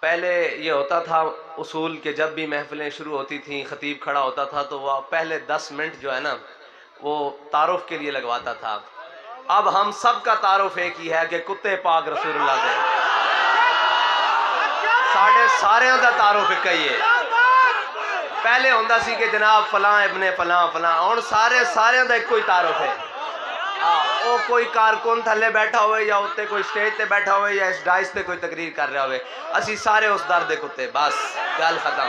پہلے یہ ہوتا تھا اصول کہ جب بھی محفلیں شروع ہوتی تھیں خطیب کھڑا ہوتا تھا تو وہ پہلے 10 منٹ جو ہے نا وہ تعارف کے لیے لگواتا تھا. اب ہم سب کا تعارف ایک ہی ہے کہ کتے پاک رسول اللہ دے ساڑھے سارے دا تعارف ایک ہی ہے. پہلے ہوندہ سی کہ جناب فلاں ابن فلاں فلاں اور سارے دا ایک کوئی تعارف ہے. او کوئی کارکن تھلے بیٹھا ہوئے یا ہوتے کوئی سٹیج تے بیٹھا ہوئے یا اس ڈائس تے کوئی تقریر کر رہا ہوئے اسی سارے اس در دے کتے بس گل ختم.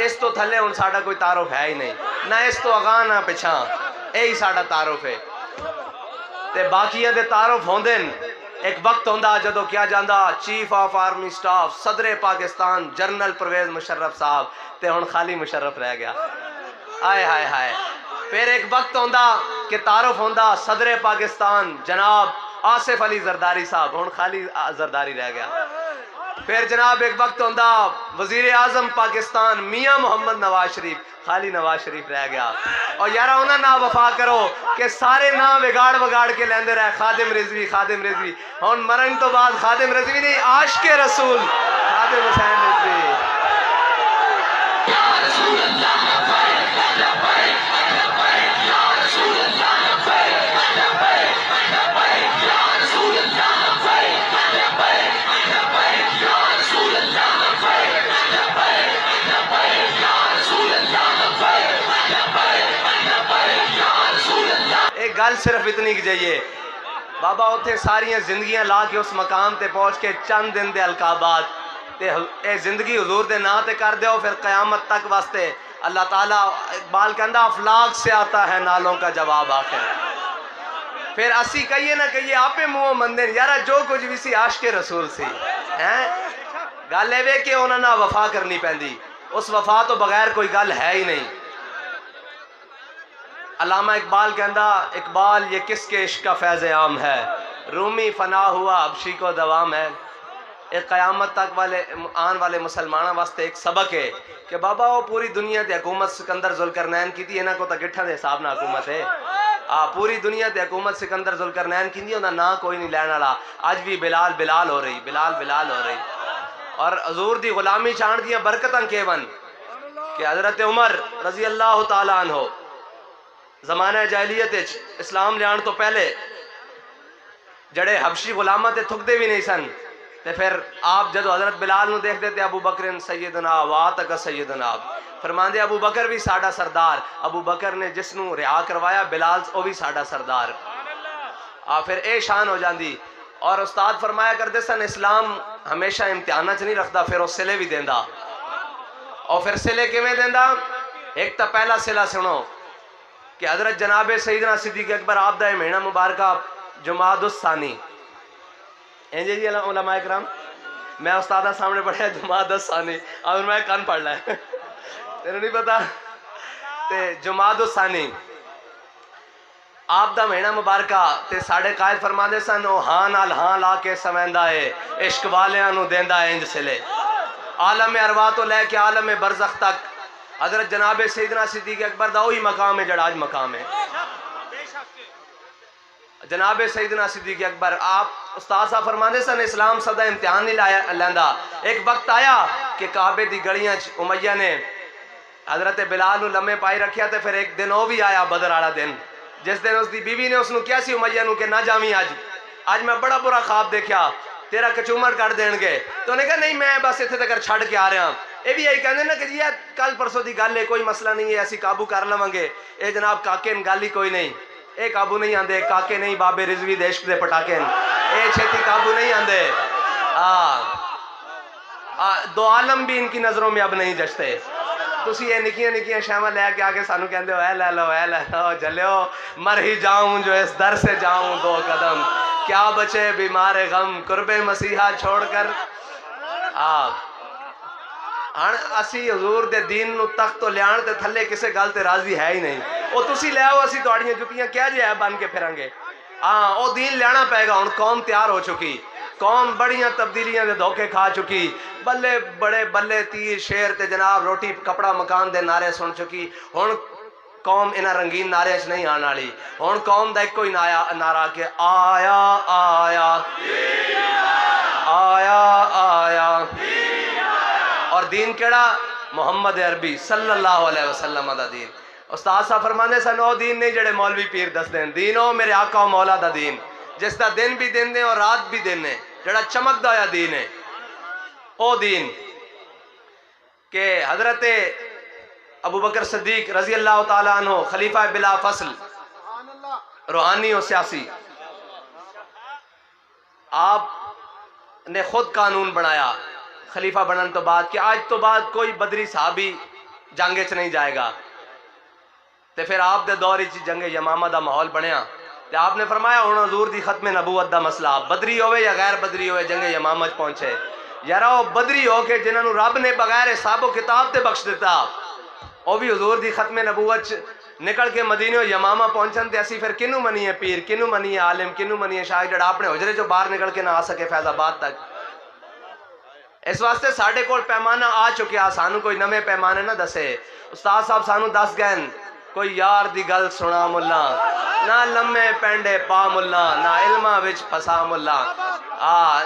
اس تو تھلے ہن ساڈا کوئی تعارف ہے ہی نہیں نہ اس تو اگاں نہ پچھاں یہی ساڈا تعارف ہے. تے باقیاں دے تعارف ہوندے ایک وقت ہوندا جدو کیا جاندا چیف آف آرمی سٹاف صدر پاکستان جنرل پرویز مشرف صاحب تے ہن خالی مشرف رہ گیا. آئے ہائے ہائے. پھر ایک وقت ہوندا کہ تعارف ہوندا صدر پاکستان جناب آصف علی زرداری صاحب ہن خالی زرداری رہ گیا. پھر جناب ایک وقت ہوندا وزیر اعظم پاکستان میاں محمد نواز شریف خالی نواز شریف رہ گیا. اور یارا انہاں نہ وفا کرو کہ سارے نام وگاڑ کے لیندے رہے خادم رضوی ہن مرن تو بعد خادم رضوی نہیں عاشق رسول خادم حسین رضوی. گل صرف اتنی کی جائیے بابا اتھے ساریاں زندگیاں لا کے اس مقام تے پہنچ کے چند دن دے القابات تے اے زندگی حضور دے نا تے کر دیو پھر قیامت تک واسطے اللہ تعالیٰ اقبال کہندہ افلاق سے آتا ہے نالوں کا جواب آخر. پھر اسی کہیے نہ کہیے آپے منہ مندے یارا جو کچھ بھی سی عاشق رسول سی گل اے کہ انہاں نہ وفا کرنی پیندی اس وفا تو بغیر کوئی گل ہے ہی نہیں. علامہ اقبال کہندہ اقبال یہ کس کے عشق کا فیض عام ہے رومی فنا ہوا ابشی کو دوام ہے. ایک قیامت تک آن والے مسلمانوں واسطے ایک سبق ہے کہ بابا وہ پوری دنیا تے حکومت سکندر ذوالقرنین کی تھی انہاں کو تا گٹھا دے حساب نہ حکومت ہے. پوری دنیا تے حکومت سکندر ذوالقرنین کی تھی انہاں نہ کوئی نہیں لین والا. آج بھی بلال ہو رہی بلال ہو رہی. اور حضور دی غلامی چاند دیاں برکتاں کیون کہ حضرت عمر رضی اللہ تعالیٰ عنہ زمانہ جاہلیت اسلام لیان تو پہلے جڑے حبشی غلامہ تے تھکدے بھی نہیں سن تے پھر آپ جدو حضرت بلال نو دیکھ دیتے ابو بکر سیدنا واتک سیدنا فرماندے ابو بکر بھی ساڈا سردار. ابو بکر نے جس نو رعا کروایا بلال او بھی ساڈا سردار. پھر اے شان ہو جاندی. اور استاد فرمایا کرتے سن اسلام ہمیشہ امتحانہ چ نہیں رکھدا پھر وہ سلے بھی دیندا. اور پھر سلے کیویں دیندا ایک تا پہلا سلا سنو کہ حضرت جناب سیدنا صدیق اکبر آپ دا مہینہ مبارکہ جمادی الثانی انجے جی علماء اکرام میں استادہ سامنے پڑھا جمادی الثانی اور میں کان پڑھ لائے تیرے نہیں پتا تے جمادی الثانی آپ دا مہینہ مبارکہ تے ساڑھے قائد فرما دے سن او ہاں نال ہاں لا کے سمیندہ ہے عشق والیاں نو دیندہ ہے انج سلے. عالم ارواح تو لے کے عالم برزخ تک حضرت جناب سیدنا صدیق اکبر دا وہی مقام ہے جڑا آج مقام ہے. جناب سیدنا صدیق اکبر آپ استاد صاحب فرماندے سن اسلام صدا امتحان نہیں لیندا. ایک وقت آیا کہ کعبے دی گڑیاں امیہ نے حضرت بلال نو لمحے پائی رکھیا تے پھر ایک دن وہ بھی آیا بدر والا دن جس دن اس دی بیوی نے اس نو کیا سی امیہ نو کہ نہ جاویں آج میں بڑا برا خواب دیکھیا تیرا کچومر کر دین گے. تو انہیں کہا نہیں میں بس اتنے تک چھڑ کے آ رہا ہوں. اے بھی یہی کہنے نا کہ جی کل پرسوں دی گل ہے کوئی مسئلہ نہیں ہے ایسی قابو کر لوانگے. اے جناب کاکے گل ہی کوئی نہیں اے قابو نہیں آندے کاکے نہیں بابے رضوی دے عشق دے پٹاکے اے چھتی قابو نہیں آندے. دو عالم بھی ان کی نظروں میں اب نہیں جشتے. تسی یہ نکیاں شامہ لے کے آگے سانو کہندے ہو اے لے لو جلیو مر ہی جاؤں جو اس در سے جاؤں 2 قدم کیا بچے بیمار غم قرب مسیحہ چھوڑ کر. اسی حضور دے دین نو تخت تو لیان تے تھلے کسے گل تے راضی ہے ہی نہیں. او تسی لے آؤ اسی تواڈیاں جُتیاں کیا جے ہے بن کے پھریں گے. او دین لینا پائے گا. ہن قوم تیار ہو چکی قوم بڑیاں تبدیلیاں دے دھوکے کھا چکی بلے بڑے بلے تیر شیر تے جناب روٹی کپڑا مکان دے نعرے سن چکی. ہن قوم انہاں رنگین نعرے چ نہیں آن والی. ہن قوم دا ایک کوئی نعرہ کہ آیا آیا آیا دین کیڑا؟ محمد عربی صلی اللہ علیہ وسلم دا دین۔ استاد صاحب فرماندے سن او دین نہیں جڑے مولوی پیر دس دین، دین او میرے آقا و مولا دا دین، جس دا دن بھی دن دے اور رات بھی دن ہے، جڑا چمک دا ہویا دین ہے۔ او دین کہ حضرت ابو بکر صدیق رضی اللہ تعالیٰ عنہ خلیفہ بلا فصل، روحانی و سیاسی، آپ نے خود قانون بنایا خلیفہ بنن تو بعد کہ آج تو بعد کوئی بدری صحابی جنگے چ نہیں جائے گا۔ تے پھر آپ دے دور چ جنگ یمامہ دا ماحول بنیا تے آپ نے فرمایا ہن حضور دی ختم نبوت دا مسئلہ بدری ہوئے یا غیر بدری ہوئے جنگ یمامہ چ پہنچے، یارا وہ بدری ہو کے جنہاں نو رب نے بغیر حساب و کتاب تے بخش دیتا، وہ بھی حضور دی ختم نبوت چ نکل کے مدینہ و یمامہ پہنچن تے اسی پھر کنوں منیے پیر، کنوں منیے عالم، کنوں منیے شاعر جڑا اپنے حجرے جو باہر نکل کے نہ آ سکے فیض آباد تک۔ اس واسطے ساڑھے کول پیمانہ آ چکیا، سانو کوئی نمے پیمانے نہ دسے۔ استاد صاحب سانو دس گئن کوئی یار دی گل سنا ملا، نہ لمے پینڈے پا ملا، نہ علمہ وچ پھسا ملا،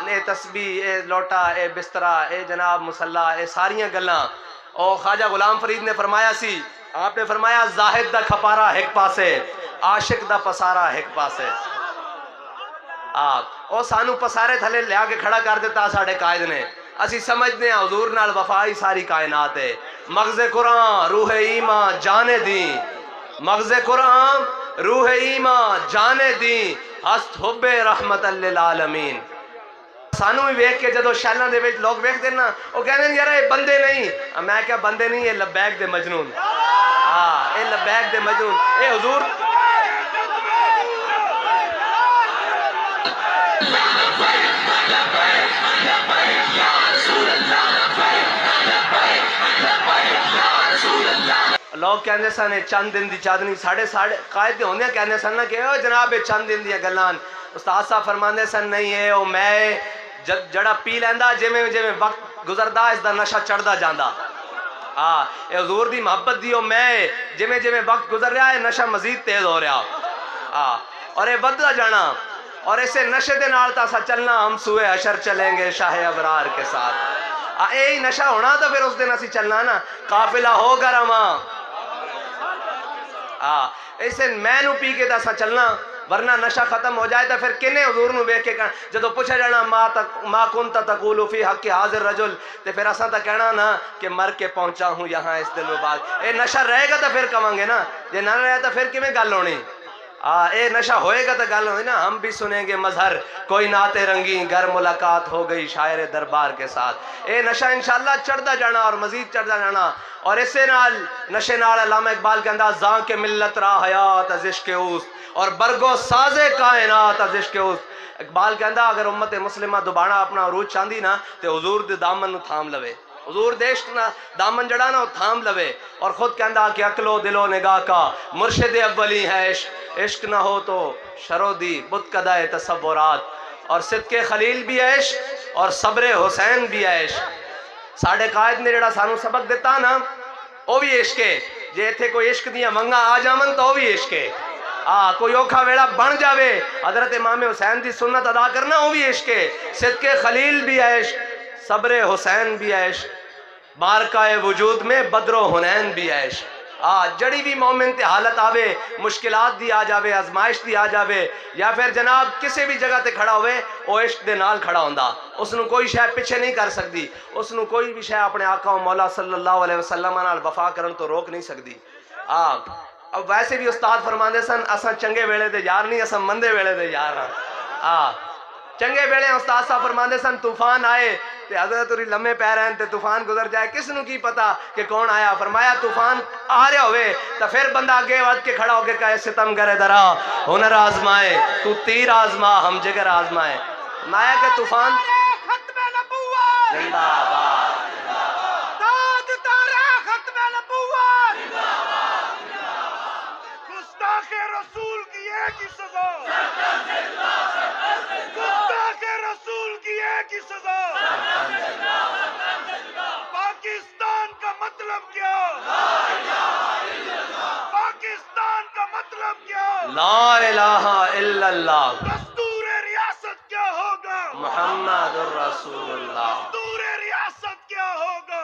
اے تسبیح، اے لوٹا، اے بسترہ، اے جناب مسلح، اے ساریاں گلاں۔ او خواجہ غلام فرید نے فرمایا سی، آپ نے فرمایا زاہد دا کھپارا ایک پاسے، عاشق دا پسارا ایک پاسے۔ او سانو پسارے تھلے لیا کے کھڑا کر دیتا ساڑھے قائد نے، اسی سمجھنے ہیں حضور نال وفائی ساری کائنات ہے۔ مغز قرآن روح ایمان جانے دیں، مغز قرآن روح ایمان جانے دیں، ہست حب رحمت للعالمین۔ سانو بھی ویکھ کے جدو شیلاں دے وچ لوگ ویکھ دے نا وہ کہنے یار یہ بندے نہیں، میں کیا بندے نہیں، یہ لبیک دے مجنون، اے لبیک دے مجنون، اے حضور لوگ کہنے سن چند دن دی چادنی، ساڑھے قائد دے ہوندے کہنے سن کہ او جناب چند دن دیا گلان۔ استاد صاحب فرماندے سن نہیں ہے او میں جڑا پی لیندا جویں جویں وقت گزردا اس دا نشہ چڑھدا جاندا، اے حضور دی محبت دی او میں جویں جویں وقت گزر رہا ہے نشہ مزید تیز ہو رہا، اور اے بدلا جانا، اور اسے نشے دے نال تاسا چلنا، ہم سوئے حشر چلیں گے شاہ ابرار کے ساتھ۔ اے ہی نشہ ہونا تو پھر اس دن اسی چلنا نا، قافلہ ہوگا رواں، اسے میں نو پی کے تاسا چلنا، ورنہ نشہ ختم ہو جائے تو پھر کنے حضور نو بیٹھ کے کہنا جدو پوچھا جانا ما کنت تقول فی حق حاضر رجل، تے پھر اساں تا کہنا نا کہ مر کے پہنچا ہوں یہاں اس دن بعد۔ اے نشہ رہے گا تو پھر کہاں گے نا، جے نہ رہے تو پھر کیویں گل ہونی؟ اے نشہ ہوئے گا تو گل ہوئی نا، ہم بھی سنیں گے مظہر کوئی نعت رنگی گر ملاقات ہو گئی شاعر دربار کے ساتھ۔ اے نشہ انشاءاللہ چڑھدا جانا اور مزید چڑھدا جانا، اور اسے نال نشے نال علامہ اقبال کے انداز زاں کے ملت را حیات از عشق اوست اور برگو ساز کائنات از عشق اوست۔ اقبال کے انداز اگر امت مسلمہ دوبارہ اپنا عروج چاندی نا تے حضور دے دامن نو تھام لوے، حضور دیش نا دامن جڑا نا وہ تھام لوے، اور خود کہندا کہ عقل و دل و نگاہ کا مرشد اولی ہے عشق، عشق نہ ہو تو شرودی بت کدائے تصورات، اور صدق خلیل بھی ہے عشق اور صبر حسین بھی ہے عشق۔ ساڑھے قائد نے جڑا سانو سبق دیتا نا وہ بھی عشق ہے، جے تھے کوئی عشق دیا منگا آ جامن تو وہ بھی عشق ہے، کوئی اوکھا ویڑا بن جاوے حضرت امام حسین دی سنت ادا کرنا وہ بھی عشق ہے، صدق خلیل بھی ہے عشق، صبر حسین بھی ہے عشق، بارکہ وجود میں بدر و حنین بھی ہے عشق۔ جڑی بھی مومن تے حالت آوے، مشکلات دی آ جاوے، ازمائش دی آ جاوے، یا پھر جناب کسی بھی جگہ تے کھڑا ہوئے وہ عشق دے نال کھڑا ہوندا، اس نو کوئی شے پیچھے نہیں کر سکتی، اس نو کوئی بھی شے اپنے آقا و مولا صلی اللہ علیہ وسلم نال وفا کرن تو روک نہیں سکتی۔ اب ویسے بھی استاد فرماندے سن اساں چنگے ویلے دے یار نہیں، اساں مندے ویلے دے یار ہاں۔ چنگے ویلے استاد صاحب فرماندے سن طوفان آئے تے حضرت اوری لمحے پے رہن تے طوفان گزر جائے، کس نو کی پتا کہ کون آیا؟ فرمایا طوفان آ رہا ہوئے تو پھر بندہ آگے وقت کے کھڑا ہو کے کہے ستم گرے درا ہنر آزمائے تو تیر آزما ہم جگر آزمائے۔ فرمایا کہ طوفان ختم نبوت زندہ آباد، داد تارا ختم نبوت، گستاخ رسول کی ایک ہی سزا، گستاخ رسول کی ایک ہی سزا، پاکستان کا مطلب کیا؟ پاکستان کا مطلب کیا؟ لا الہ الا اللہ دستور ریاست کیا ہوگا؟ محمد الرسول اللہ۔ دستور ریاست کیا ہوگا؟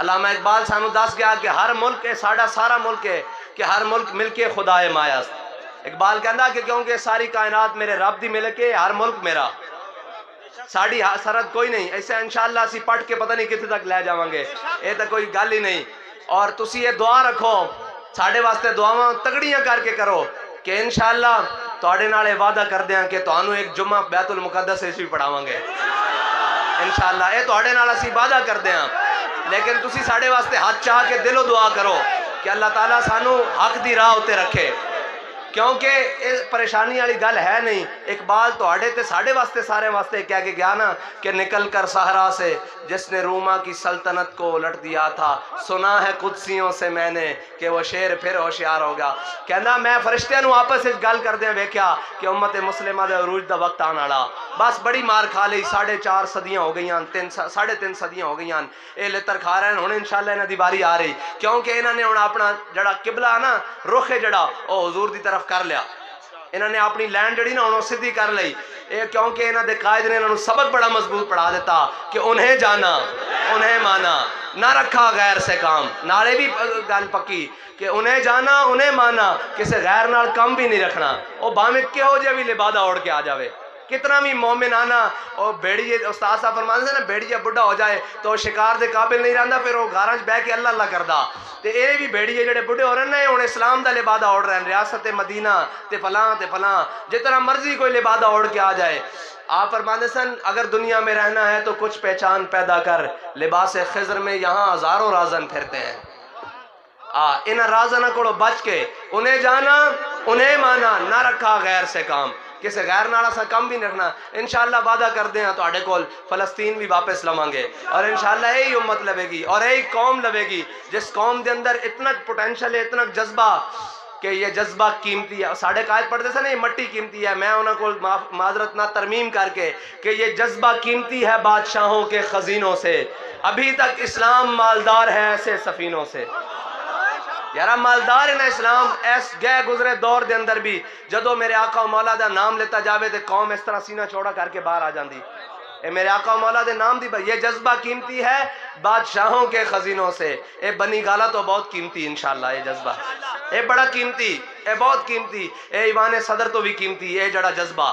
علامہ اقبال سانو دس گیا کہ ہر ملک ہے ساڑا سارا ملک ہے کہ ہر ملک مل کے خدا مایا است. اقبال کہندا کہ کیونکہ ساری کائنات میرے رب دی ملک ہے، ہر ملک میرا، ساڑی سرحد کوئی نہیں. ایسے انشاءاللہ اسی پڑھ کے پتہ نہیں کتنے تک لے جاواں گے، یہ تو کوئی گل ہی نہیں. اور تسی یہ دعا رکھو، ساڑے واسطے دعاواں تگڑیاں کر کے کرو کہ انشاءاللہ تواڈے نال وعدہ کردے ہاں کہ تانوں ایک جمعہ بیت المقدس وچ بھی پڑھاواں گے انشاءاللہ. یہ تواڈے نال اسی وعدہ کردے ہاں، لیکن تسی ساڑے واسطے ہاتھ چاہ کے دل و دعا کرو کہ اللہ تعالیٰ سانو حق دی راہ ہوتے رکھے، کیونکہ پریشانی والی گل ہے نہیں. اقبال تواڈے تے ساڑے واسطے سارے واسطے کہہ کے گیا نا کہ نکل کر صحرا سے جس نے روما کی سلطنت کو الٹ دیا تھا، سنا ہے قدسیوں سے میں نے کہ وہ شیر پھر ہوشیار ہو گیا. کہنا میں فرشتیاں نو آپس وچ گل کردے ویکھیا کہ امت مسلمہ دے عروج دا وقت آن والا. بس بڑی مار کھا لئی، 4.5 صدیاں ہو گئیاں، 3.5 صدیاں ہو گئیاں، اے لتر کھا رہے ہیں. ہن انشاءاللہ انہاں دی باری آ رہی، کیونکہ انہاں نے ہن اپنا جڑا قبلہ ہے نا، رخ ہے جڑا او حضور دی طرف کر لیا. انہوں نے اپنی لینڈ جڑی نا انہوں سدھی کر لئی، کیونکہ انہوں نے قائد نے انہوں سبق بڑا مضبوط پڑھا دیتا کہ انہیں جانا انہیں مانا نہ رکھا غیر سے کام. نالے بھی گل پکی کہ انہیں جانا انہیں مانا، کسے غیر نال کم بھی نہیں رکھنا. وہ باویں کہو جے بھی لبادہ اوڑھ کے آ جاوے، کتنا بھی مومن آنا. اور بیڑیے استاد صاحب فرماتے ہیں نا، بیڑیے بڑھا ہو جائے تو شکار دے قابل نہیں رہندا، پھر وہ گھراں وچ بیٹھ کے اللہ اللہ کردا. تے اے بھی بیڑیے جڑے بڑھے ہو رہے ہیں ہن اسلام دا لبادہ اوڑھ رہے ہیں، ریاست مدینہ تے فلاں جتنا مرضی کوئی لبادہ اوڑھ کے آ جائے. آپ فرماتے سن اگر دنیا میں رہنا ہے تو کچھ پہچان پیدا کر، لباس خضر میں یہاں ہزاروں رازن پھرتے ہیں. انہاں رازناں کوڑو بچ کے انہیں جانا انہیں مانا، نہ رکھا غیر سے کام، کسے غیر نالا سا کم بھی نہیں رکھنا. انشاءاللہ وعدہ کر دیں تو آڑے کول فلسطین بھی واپس لواں گے، اور انشاءاللہ یہی امت لوے گی اور یہی قوم لوے گی جس قوم دے اندر اتنا پوٹینشل ہے، اتنا جذبہ کہ یہ جذبہ قیمتی ہے. ساڑھے قائد پڑھتے تھے نا یہ مٹی قیمتی ہے، میں انہوں کو معذرت نہ ترمیم کر کے کہ یہ جذبہ قیمتی ہے بادشاہوں کے خزینوں سے، ابھی تک اسلام مالدار ہے ایسے سفینوں سے. یارا مالدار ہے نا اسلام، ایس گئے گزرے دور دے اندر بھی جدو میرے آقا و مولا دا نام لیتا جاوے تے قوم اس طرح سینہ چوڑا کر کے باہر آ جاندی. اے میرے آقا و مولا دے نام دی یہ جذبہ قیمتی ہے بادشاہوں کے خزینوں سے. اے بنی گالا تو بہت قیمتی انشاءاللہ، یہ جذبہ اے بڑا قیمتی، اے بہت قیمتی، اے ایوان صدر تو بھی قیمتی. اے جڑا جذبہ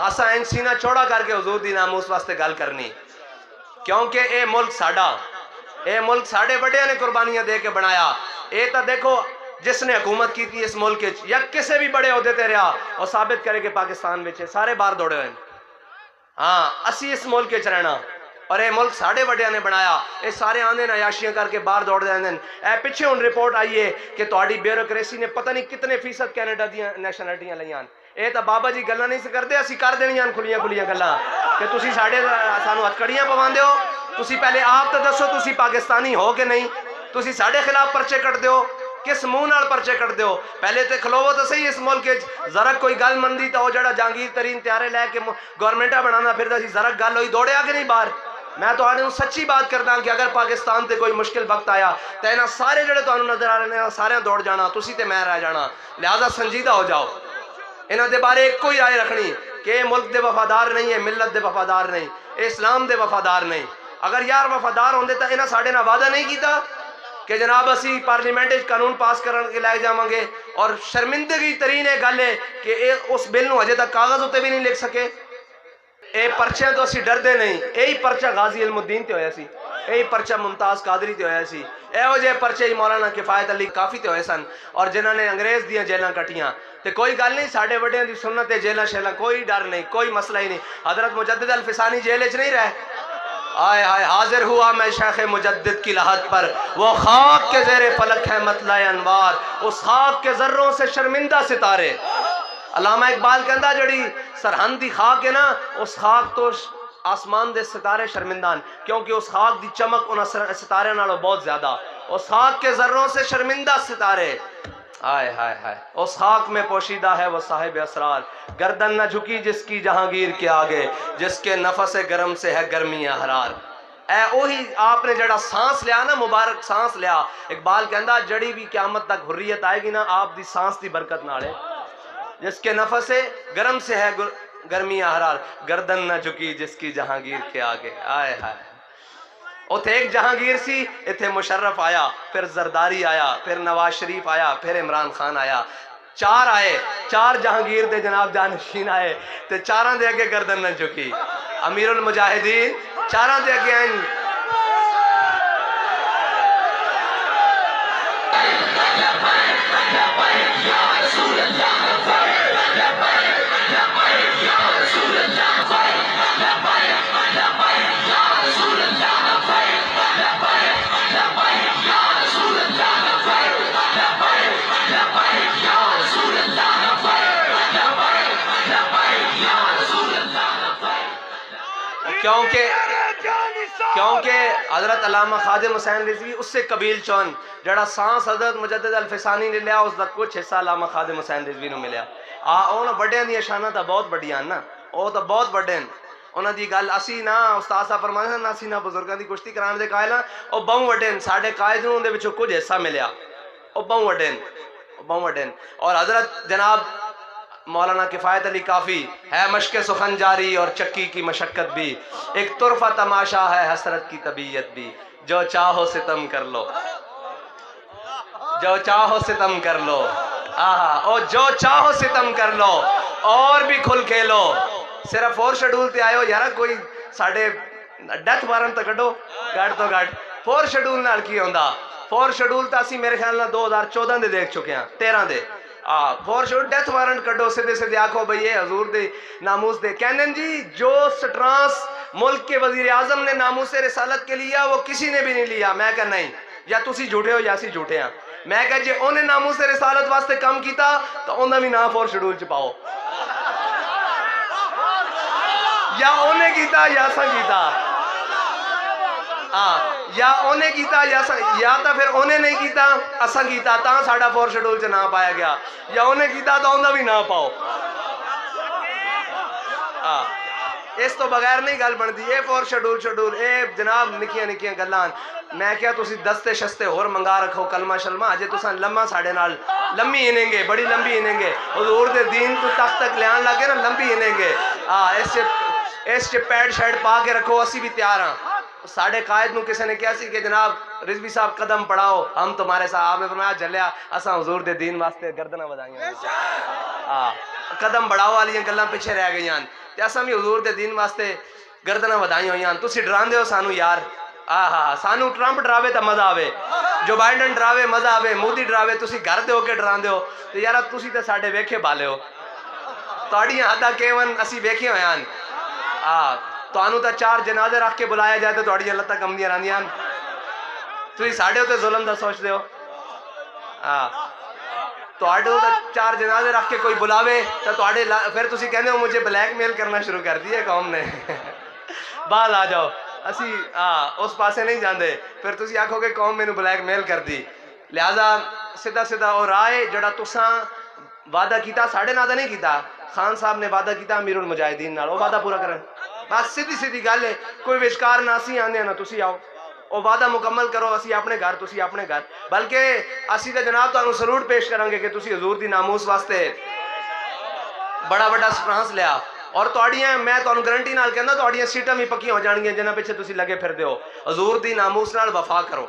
اسا ان سینہ چوڑا کر کے حضور دی ناموس واسطے گل کرنی، کیونکہ اے ملک ساڑا، اے ملک ساڑے بڑے نے قربانیاں دے کے بنایا. اے تا دیکھو جس نے حکومت کی تھی اس ملک یا کسے بھی بڑے عہدے تے رہا اور ثابت کرے کہ پاکستان وچ سارے باہر دوڑے ہوئے. اسی اس ملک وچ رہنا، اور اے ملک ساڑے بڑے نے بنایا. اے سارے آندے عیاشیاں کر کے باہر دوڑ دے. اے پیچھے ہن رپورٹ آئی ہے کہ تہاڈی بیوروکریسی نے پتہ نہیں کتنے فیصد کینیڈا دیاں نیشنلٹیاں لئیاں. اے تا بابا جی گلاں نہیں کردے، اسی کر دینیاں کھلیاں کھلیاں گلاں کہ تسی ساڑے سانو ہتھکڑیاں پواندے ہو. تسی پہلے آپ تو دسو تسی پاکستانی ہو کہ نہیں؟ تسی ساڑے خلاف پرچے کٹ دیو، کس منہ نال پرچے کٹ دیو؟ پہلے تے کھلوو تو صحیح اس ملک ذرا کوئی گل مندی تو جڑا جہانگیر ترین تیارے لے کے گورنمنٹا بنانا پھر سی ذرا گل ہوئی دوڑے آگے نہیں باہر. میں تو آنے سچی بات کردا کہ اگر پاکستان تے کوئی مشکل وقت آیا تو انہاں سارے جڑے تانوں نظر آ رہے ہیں سارے دوڑ جانا، تسی تے میں رہ جانا. لہذا سنجیدہ ہو جاؤ، انہاں دے بارے ایک کوئی رائے رکھنی کہ ملک دے وفادار نہیں ہے، ملت دے وفادار نہیں، اسلام دے وفادار نہیں. اگر یار وفادار ہوندے تو انہاں ساڑے نہ وعدہ نہیں کیتا کہ جناب اسی پارلیمنٹ قانون پاس کرن کے لائے جاواں گے. اور شرمندگی ترین ایک گل ہے کہ اس بل نو ہجے تک کاغذ ہوتے بھی نہیں لکھ سکے. اے پرچے تو اسی ڈردے نہیں. یہی پرچہ غازی علم الدین تے ہویا سی، یہی پرچہ ممتاز قادری تے ہویا سی، اے جے پرچے ہی مولانا کفایت علی کافی تے ہوئے سن، اور جنہاں نے انگریز دیاں جیلاں کٹیاں. تے کوئی گل نہیں، ساڑے بڑیاں دی سنت جیلاں شیلاں کوئی ڈر نہیں، کوئی مسئلہ ہی نہیں. حضرت مجدد الفسانی جیل وچ نہیں رہے. آئے آئے حاضر ہوا میں شیخ مجدد کی لحد پر، وہ خاک کے زیر فلک ہے مطلع انوار، اس خاک کے ذروں سے شرمندہ ستارے. علامہ اقبال کہندا جڑی سرحد دی خاک ہے نا، اس خاک تو آسمان دے ستارے شرمندان، کیونکہ اس خاک دی چمک انہاں ستارے نالوں بہت زیادہ. اس خاک کے ذروں سے شرمندہ ستارے، آئے ہائے ہائے اس خاک میں پوشیدہ ہے وہ صاحب اسرار. گردن نہ جھکی جس کی جہانگیر کے آگے، جس کے نفس گرم سے ہے گرمی احرار. اے اوہی آپ نے جڑا سانس لیا نا، مبارک سانس لیا. اقبال کہندا جڑی بھی قیامت تک حریت آئے گی نا آپ دی سانس دی برکت نالے، جس کے نفس گرم سے ہے گرمی احرار. گردن نہ جھکی جس کی جہانگیر کے آگے، آئے ہائے اتھے ایک جہانگیر سی، اتھے مشرف آیا، پھر زرداری آیا، پھر نواز شریف آیا، پھر عمران خان آیا، چار آئے، چار جہانگیر دے جناب جانشین آئے، تے چاراں دے اگے گردن نہ چکی۔ امیر المجاہدین چاراں دے اگے آئیں۔ کیونکہ حضرت علامہ خادم حسین رضوی اس سے قبیل چون جڑا سانس حضرت مجدد الفسانی نے لیا، اس دا کچھ حصہ علامہ خادم حسین رضوی نے ملیا۔ اونا بڑے دی شانہ تا بہت بڑیاں نا، او تا بہت بڑے ہیں۔ اونا دی گل اسی نا استاد صاحب فرمانے ہیں نا، اسی نا بزرگاں دی کشتی کرانے دے قائل ہیں، او بہوں وڈے ہیں، ساڑھے قائد ہوں دے بچو کچھ حصہ ملیا، او بہوں وڈے ہیں، بہوں وڈے ہیں۔ اور حضرت جناب مولانا کفایت علی کافی ہے مشق سخن جاری اور چکی کی مشقت بھی، ایک طرفہ تماشا ہے حسرت کی طبیعت بھی، جو چاہو ستم کر لو، جو چاہو ستم کر لو، او جو چاہو ستم کر لو اور بھی کھل کھیلو۔ صرف فور شیڈول تے آئے ہو یارا، کوئی ساڑھے ڈیتھ وارنٹ تا کٹو گھٹ تو گھٹ۔ فور شیڈول نال کی ہوندا؟ فور شیڈول تا اسی میرے خیال نہ 2014 دے دیکھ چکے ہیں، 13 دے۔ فور شیڈول ڈیتھ وارنٹ کٹو، سدھے سدھے آکھو بھئی یہ حضور دے ناموس دے۔ کہنے جی جو سٹرانس ملک کے وزیر اعظم نے ناموس رسالت کے لیا وہ کسی نے بھی نہیں لیا۔ میں کہا نہیں، یا تسی جھوٹے ہو یا اسی جھوٹے ہیں۔ میں کہا جی انہیں ناموس رسالت واسطے کام کیتا تو انہیں بھی نام فور شیڈول چپاؤ، یا انہیں کیتا یا سن کیتا، یا انہیں کیتا یا تا پھر انہیں نہیں کیتا اساں کیتا تاں ساڑھا فور شیڈول سے نہ پایا گیا، یا انہیں کیتا تو انہیں بھی نہ پاؤ۔ اس تو بغیر نہیں گل بندی، اے فور شیڈول اے جناب نکیاں نکیاں گلان۔ میں کیا تسی دستے شستے اور منگا رکھو کلمہ شلمہ، اجے تساں لمحہ ساڑھے نال لمبی انہیں گے، بڑی لمبی انہیں گے، حضور دے دین تو تخت تک لیان لگے نا لمبی انہیں گے۔ اس چے پیڈ شیڈ پا کے رکھو، اسی بھی تیار ہاں۔ ساڑھے قائد نو کسی نے کیا سی کہ جناب رضوی صاحب قدم پڑھاؤ ہم تمہارے ساتھ، آپ نے فرمایا جلیا اساں حضور دے دین واسطے گردنہ بدائیں، قدم بڑھاؤ والی گلاں پیچھے رہ گئی ہیں، تے اساں بھی حضور دے دین واسطے گردنہ بدائیں ہوئی ہیں۔ تسی ڈران دے ہو سانو یار، سانو ٹرمپ ڈراوے تا مزہ آوے، جو بائیڈن ڈراوے مزہ آوے، مودی ڈراوے، تسی گھر دے ہو کے ڈران دے ہو، تے یارا تسی تے ساڑھے ویکھے بالے ہو، تاڑیاں حدہ کیون اسی ویکھے ہوئے ہیں۔ تو آنو تا چار جنازے رکھ کے بلایا جائے تو توڑی اللہ تک کم دیا راندیاں، تو ہی ساڑھے ہوتے ظلم دا سوچ دے ہو۔ تو آڑے ہوتا چار جنازے رکھ کے کوئی بلاوے تو آڑے پھر تسی کہنے ہو مجھے بلیک میل کرنا شروع کر دیا قوم نے، بعد آ جاؤ اسی اس پاسے نہیں جاندے، پھر تسی آکھو کہ قوم میں نو بلیک میل کر دی۔ لہذا سدھا سدھا اور آئے جڑا تساں وعدہ کیتا ساڑھے نادہ نہیں کیتا، خان صاحب نے وعدہ کیتا امیر المجاہدین نال، وہ وعدہ پورا کرن، بس سیدھی سیدھی گل ہے، کوئی وشکار نہ اسی آنے ہیں نا تسی آؤ، وہ وعدہ مکمل کرو، اسی اپنے گھر تسی اپنے گھر، بلکہ اسی تے جناب تو انہوں سلوٹ پیش کریں گے کہ تسی حضور دی ناموس واسطے بڑا بڑا سپرانس لیا، اور توڑیاں میں تو انہوں گرنٹی نال کہنا توڑیاں سیٹاں بھی پکی ہو جان گے جنہ پیچھے تسی لگے پھر دے ہو، حضور دی ناموس نال وفا کرو۔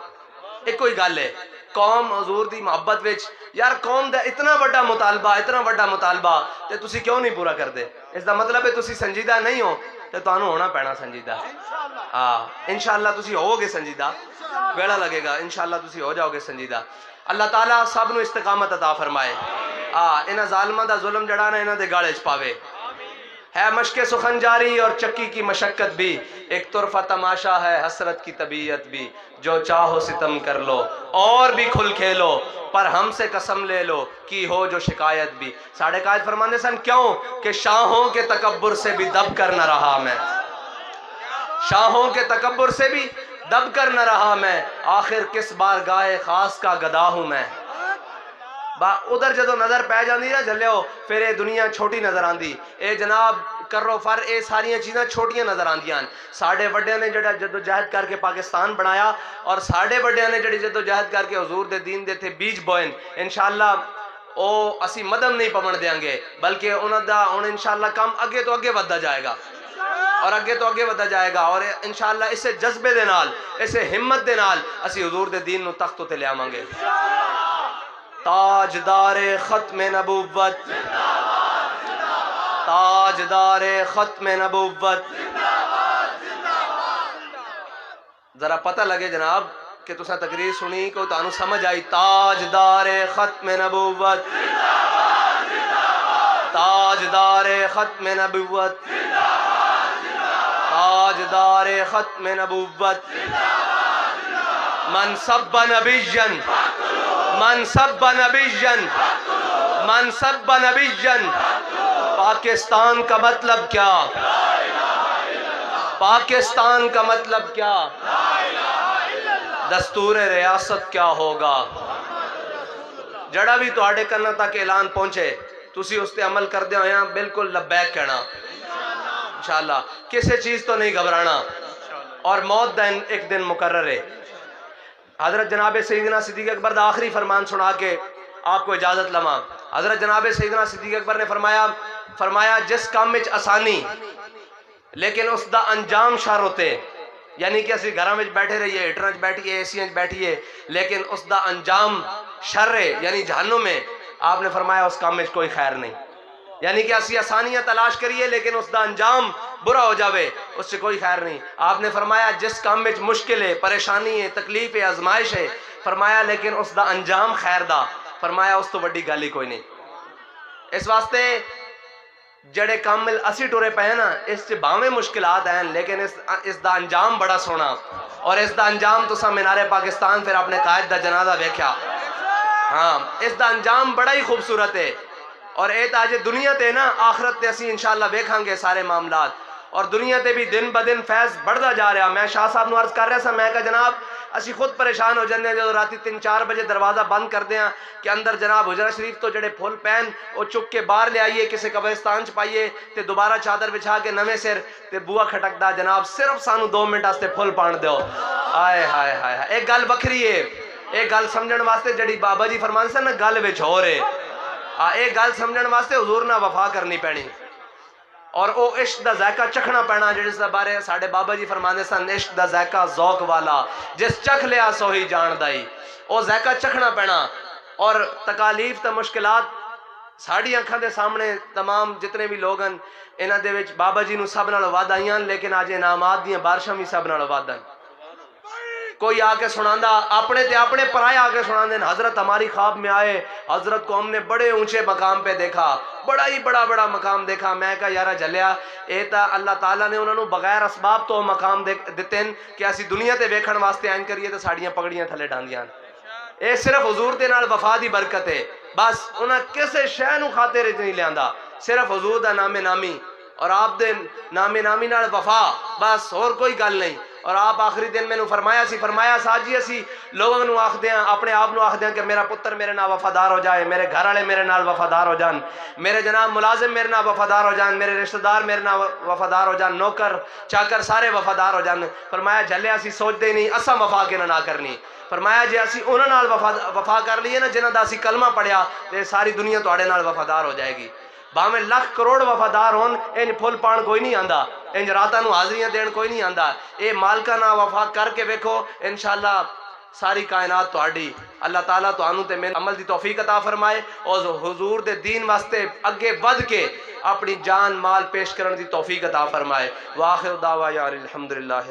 ایک کوئی گل ہے قوم حضور دی محبت وچ، یار قوم دا اتنا بڑا مطالبہ تے تسی کیوں نہیں پورا کر دے؟ اس دا مطلب ہے تسی سنجیدہ نہیں ہو تے تو انہوں ہونا پینا سنجیدہ، انشاءاللہ تسی ہو گے سنجیدہ، ویڑا لگے گا انشاءاللہ تسی ہو جاؤ گے سنجیدہ۔ اللہ تعالیٰ سب نو استقامت عطا فرمائے، انہاں ظالمہ دا ظلم جڑانا انہاں دے گاڑے چپاوے۔ ہے مشق سخن جاری اور چکی کی مشقت بھی، ایک طرفہ تماشا ہے حسرت کی طبیعت بھی، جو چاہو ستم کر لو اور بھی کھل کھیلو، پر ہم سے قسم لے لو کی ہو جو شکایت بھی۔ ساڑھے قائد فرمانے سن کیوں کہ شاہوں کے تکبر سے بھی دب کر نہ رہا میں، شاہوں کے تکبر سے بھی دب کر نہ رہا میں، آخر کس بارگاہ خاص کا گدا ہوں میں۔ ادھر جدو نظر پہ جاندی نا جلے ہو پھر اے دنیا چھوٹی نظر آندی، اے جناب کرو فر اے ساریاں چیزاں چھوٹیاں نظر آندیاں۔ ساڑھے وڈیاں نے جڑا جدو جہد کر کے پاکستان بنایا، اور ساڑھے وڈیاں نے جڑی جدو جہد کر کے حضور دے دین دے تھے بیج بوئن، انشاءاللہ او اسی مدم نہیں پمن دیاں گے، بلکہ انہوں دا انشاءاللہ کام اگے تو اگے ودھا جائے گا، اور اگے تو اگے ودا جائے گا، اور انشاءاللہ اسے جذبے دے نال، اسے ہمت دے نال اسی حضور دے دین نو تخت تے لے آواں گے۔ تاجدار ختم نبوت، تاجدار ختم نبوت، ذرا پتہ لگے جناب کہ تساں تقریر سنی کو تانوں سمجھ آئی۔ تاجدار ختم نبوت، تاجدار ختم نبوت، تاجدار ختم نبوت، من سب نبیا، من سب نبیا، من سب نبیا، پاکستان کا مطلب کیا؟ پاکستان کا مطلب کیا؟ دستور ریاست کیا ہوگا؟ جڑا بھی تواڈے کناں تک اعلان پہنچے تسی اس تے عمل کر دے ہویا بالکل لبیک کہنا انشاءاللہ، کسی چیز تو نہیں گھبرانا، اور موت دا ایک دن مقرر ہے۔ حضرت جناب سیدنا صدیق اکبر دا آخری فرمان سنا کے آپ کو اجازت لما۔ حضرت جناب سیدنا صدیق اکبر نے فرمایا جس کام وچ آسانی لیکن اس دا انجام شر ہوتے، یعنی کہ اسی گھراں وچ بیٹھے رہیے، ہیٹراں وچ بیٹھیے، اے سیاں وچ بیٹھیے، لیکن اس دا انجام شر ہے یعنی جہنم ہے، آپ نے فرمایا اس کام وچ کوئی خیر نہیں۔ یعنی کہ اسی آسانیاں تلاش کریے لیکن اس دا انجام برا ہو جاوے، اس سے کوئی خیر نہیں۔ آپ نے فرمایا جس کام وچ مشکل ہے، پریشانی ہے، تکلیف ہے، آزمائش ہے، فرمایا لیکن اس دا انجام خیر دا، فرمایا اس تو بڑی گل ہی کوئی نہیں۔ اس واسطے جڑے کامل اسی ٹورے پہ ہیں نا، اس سے باویں مشکلات ہیں لیکن اس دا انجام بڑا سونا، اور اس دا انجام تو سا مینار پاکستان پھر اپنے قائد دا جنازہ دیکھیا، ہاں اس دا انجام بڑا ہی خوبصورت ہے۔ اور اے تاج دنیا تے نا، آخرت تے اسی انشاءاللہ ویکھاں گے سارے معاملات، اور دنیا تے بھی دن بدن فیض بڑھدا جا رہا۔ میں شاہ صاحب نو عرض کر رہا سا، میں کہا جناب اسی خود پریشان ہو جاندے ہیں جدو راتی 3-4 بجے دروازہ بند کر دیا کہ اندر جناب حجرہ شریف تو جڑے پھول پین وہ چک کے باہر لے آئیے، کسی قبرستان چ پائیے تے دوبارہ چادر بچھا کے نویں سر تے بوا کھٹکدا جناب صرف سانو 2 منٹ واسطے پھول پان دیو۔ آئے ہائے ہائے، ایک گل بکھری ہے، ایک گل سمجھن واسطے جڑی بابا جی فرمان سے نا گل وچ ہو رہے، ایک گل سمجھن واسطے حضور نہ وفا کرنی پینی، اور او عشق دا ذائقہ چکھنا پینا، جس دا بارے ساڑھے بابا جی فرمانے سن عشق دا ذائقہ ذوق والا، جس چکھ لیا سو ہی جان دائی، او ذائقہ چکھنا پینا۔ اور تکالیف تا مشکلات ساڑھی آنکھاں دے سامنے تمام جتنے بھی لوگ ہیں انہاں دے وچ بابا جی نو سب نال وعدہ آئیاں، لیکن آج انعامات دیاں بارشاں بھی سب نال وعدہ ہیں۔ کوئی آ کے سناندہ اپنے تے اپنے پرائے آ کے سناندے، حضرت ہماری خواب میں آئے، حضرت کو ہم نے بڑے اونچے مقام پہ دیکھا، بڑا ہی بڑا مقام دیکھا۔ میں کہا یارہ جلیا اے تا اللہ تعالیٰ نے انہوں نے بغیر اسباب تو مقام دیتے ہیں کہ اسی دنیا تے ویکھن واسطے آئین کریے تو ساڑیاں پگڑیاں تھلے ڈاندیاں۔ اے صرف حضور دے نال وفا دی برکت ہے، بس انہاں کسے شے نو خاطر نہیں لیاندا، صرف حضور دا نام نامی اور آپ دے نام نامی نال وفا، بس اور کوئی گل نہیں۔ اور آپ آخری دن میں نو فرمایا ساجی اسی لوگوں نو آخ دیاں، اپنے آپ نو آخ دیاں کہ میرا پتر میرے نال وفادار ہو جائے، میرے گھر والے میرے نال وفادار ہو جان، میرے جناب ملازم میرے نال وفادار ہو جان، میرے رشتہ دار میرے نال وفادار ہو جان، نوکر چاکر سارے وفادار ہو جان۔ فرمایا جھلے اسی سوچ دے نہیں اساں وفا کے نہ کرنی، فرمایا جے اسی انہاں نال وفا کر لیے نا جنہاں دا اسی کلمہ پڑھیا تے ساری دنیا تواڈے نال وفادار ہو جائے گی۔ باویں لاکھ کروڑ وفادار ہون انج پھل پان کوئی نہیں آندا، انج راتاں نو حاضریاں دین کوئی نہیں آندا۔ اے مالکہ نہ وفا کر کے ویکھو انشاءاللہ ساری کائنات تواڈی۔ اللہ تعالیٰ تانوں تے میرے عمل دی توفیق عطا فرمائے اور حضور دے دین واسطے اگے ود کے اپنی جان مال پیش کرن دی توفیق عطا فرمائے۔ وآخر دعوانا الحمدللہ۔